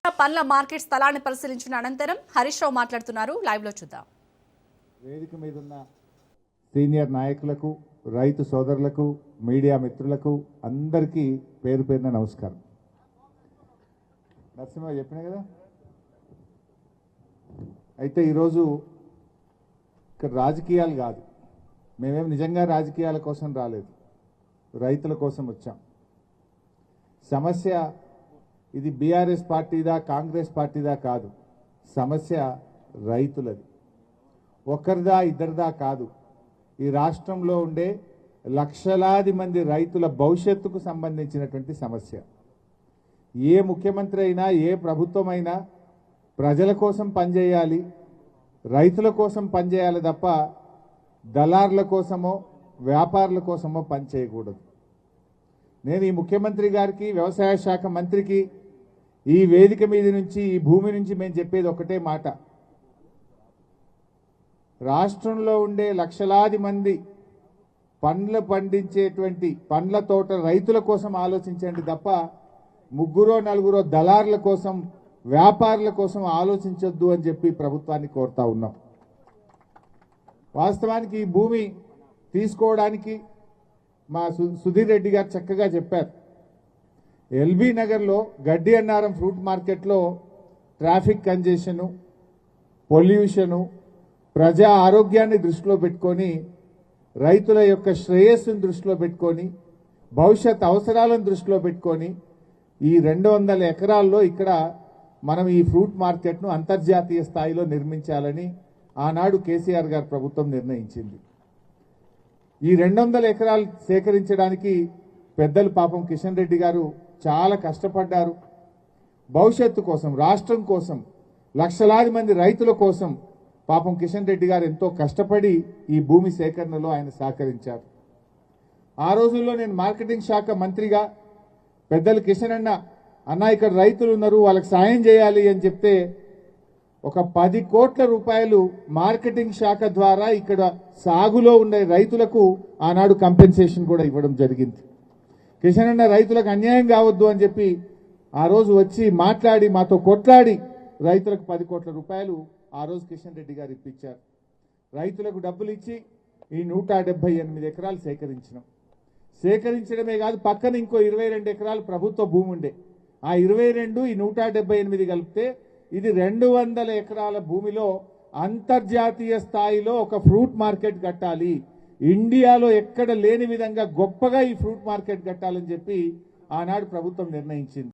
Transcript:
పండ్ల మార్కెట్ స్థలాన్ని పరిశీలించిన అనంతరం హరీష్ రావు మాట్లాడుతున్నారు. లైవ్ లో చూద్దాం. వేదిక మీద ఉన్న సీనియర్ నాయకులకు, రైతు సోదరులకు, మీడియా మిత్రులకు అందరికీ పేరు పేరున నమస్కారం. నరసింహ చెప్పినా కదా. అయితే ఈరోజు ఇక్కడ రాజకీయాలు కాదు, మేమేం నిజంగా రాజకీయాల కోసం రాలేదు, రైతుల కోసం వచ్చాం. సమస్య ఇది బీఆర్ఎస్ పార్టీదా కాంగ్రెస్ పార్టీదా కాదు, సమస్య రైతులది. ఒకరిదా ఇద్దరిదా కాదు, ఈ రాష్ట్రంలో ఉండే లక్షలాది మంది రైతుల భవిష్యత్తుకు సంబంధించినటువంటి సమస్య. ఏ ముఖ్యమంత్రి అయినా, ఏ ప్రభుత్వం అయినా ప్రజల కోసం పనిచేయాలి, రైతుల కోసం పనిచేయాలి తప్ప దళారుల కోసమో వ్యాపారుల కోసమో పనిచేయకూడదు. నేను ఈ ముఖ్యమంత్రి గారికి, వ్యవసాయ శాఖ మంత్రికి ఈ వేదిక మీద నుంచి, ఈ భూమి నుంచి మేము చెప్పేది ఒకటే మాట. రాష్ట్రంలో ఉండే లక్షలాది మంది పండ్లు పండించేటువంటి పండ్ల తోట రైతుల కోసం ఆలోచించండి తప్ప ముగ్గురో నలుగురో దళారుల కోసం, వ్యాపారుల కోసం ఆలోచించొద్దు అని చెప్పి ప్రభుత్వాన్ని కోరుతా ఉన్నాం. వాస్తవానికి ఈ భూమి తీసుకోవడానికి మా సుధీర్ రెడ్డి గారు చక్కగా చెప్పారు. ఎల్బీ నగర్లో గడ్డి అన్నారం ఫ్రూట్ మార్కెట్లో ట్రాఫిక్ కంజెషను, పొల్యూషను, ప్రజా ఆరోగ్యాన్ని దృష్టిలో పెట్టుకొని, రైతుల యొక్క శ్రేయస్సును దృష్టిలో పెట్టుకొని, భవిష్యత్ అవసరాలను దృష్టిలో పెట్టుకొని ఈ 200 ఎకరాల్లో ఇక్కడ మనం ఈ ఫ్రూట్ మార్కెట్ను అంతర్జాతీయ స్థాయిలో నిర్మించాలని ఆనాడు కేసీఆర్ గారు ప్రభుత్వం నిర్ణయించింది. ఈ 200 ఎకరాలు సేకరించడానికి పెద్దలు పాపం కిషన్ రెడ్డి గారు చాలా కష్టపడ్డారు. భవిష్యత్తు కోసం, రాష్ట్రం కోసం, లక్షలాది మంది రైతుల కోసం పాపం కిషన్ రెడ్డి గారు ఎంతో కష్టపడి ఈ భూమి సేకరణలో ఆయన సహకరించారు. ఆ రోజుల్లో నేను మార్కెటింగ్ శాఖ మంత్రిగా పెద్దలు కిషన్ అన్న ఇక్కడ రైతులు ఉన్నారు, వాళ్ళకి సాయం చేయాలి అని చెప్తే ఒక 10 కోట్ల రూపాయలు మార్కెటింగ్ శాఖ ద్వారా ఇక్కడ సాగులో ఉండే రైతులకు ఆనాడు కంపెన్సేషన్ కూడా ఇవ్వడం జరిగింది. కిషన్ అన్న రైతులకు అన్యాయం కావద్దు అని చెప్పి ఆ రోజు వచ్చి మాట్లాడి మాతో కొట్లాడి రైతులకు 10 కోట్ల రూపాయలు ఆ రోజు కిషన్ రెడ్డి గారు ఇప్పించారు. రైతులకు డబ్బులు ఇచ్చి ఈ 178 ఎకరాలు సేకరించినాం. సేకరించడమే కాదు, పక్కన ఇంకో 22 ఎకరాలు ప్రభుత్వ భూమి ఉండే. ఆ 22 ఈ 178 కలిపితే ఇది 200 ఎకరాల భూమిలో అంతర్జాతీయ స్థాయిలో ఒక ఫ్రూట్ మార్కెట్ కట్టాలి, ఇండియాలో ఎక్కడ లేని విధంగా గొప్పగా ఈ ఫ్రూట్ మార్కెట్ కట్టాలని చెప్పి ఆనాడు ప్రభుత్వం నిర్ణయించింది.